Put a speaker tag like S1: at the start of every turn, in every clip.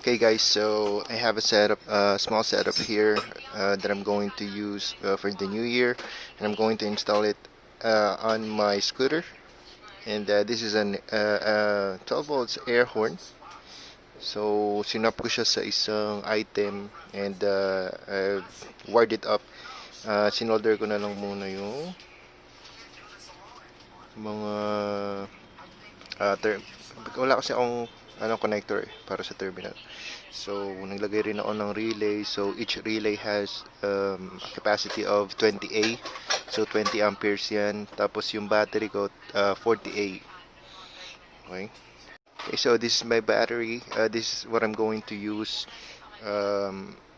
S1: Okay guys, so I have a setup, small setup here that I'm going to use for the new year, and I'm going to install it on my scooter. And this is an 12 volts air horn. So sinap ko siya sa isang item, and I've wired it up. Sinolder ko na lang muna yung mga wala kasi akong connector para sa terminal. So naglagay rin ako ng relay. So each relay has a capacity of 20A. So 20 amperes yan. Tapos yung battery ko 40A. Okay. Okay, so this is my battery. This is what I'm going to use.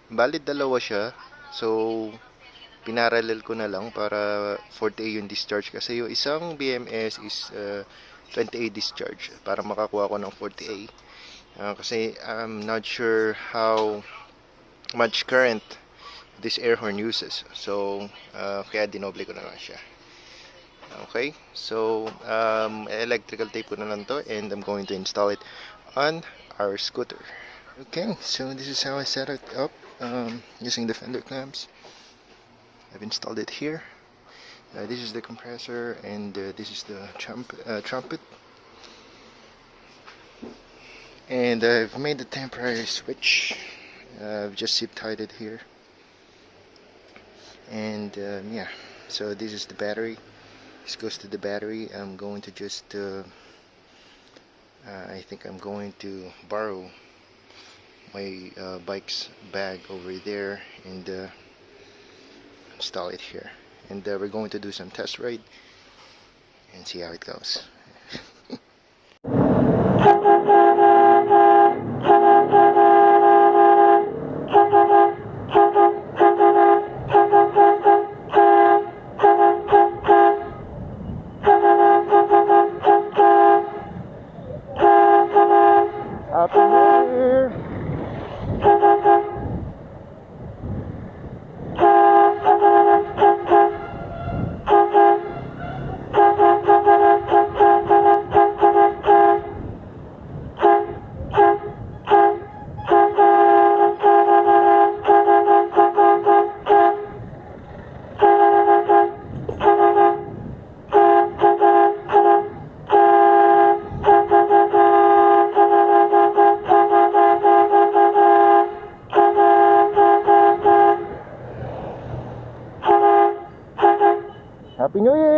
S1: Bali dalawa siya. So pinarallel ko na lang para 40A yung discharge, kasi yung isang BMS is 20A discharge para makakuha ko ng 40A. Kasi I'm not sure how much current this air horn uses. So kaya dinoble ko na lang siya. Okay, so electrical tape ko na lang to, and I'm going to install it on our scooter. Okay, so this is how I set it up using the fender clamps. I've installed it here. This is the compressor, and this is the trumpet. And I've made the temporary switch. I've just zip tied it here. And yeah, so this is the battery. This goes to the battery. I'm going to just I think I'm going to borrow my bike's bag over there and install it here. And we're going to do some test ride and see how it goes. Happy New Year! Happy New Year!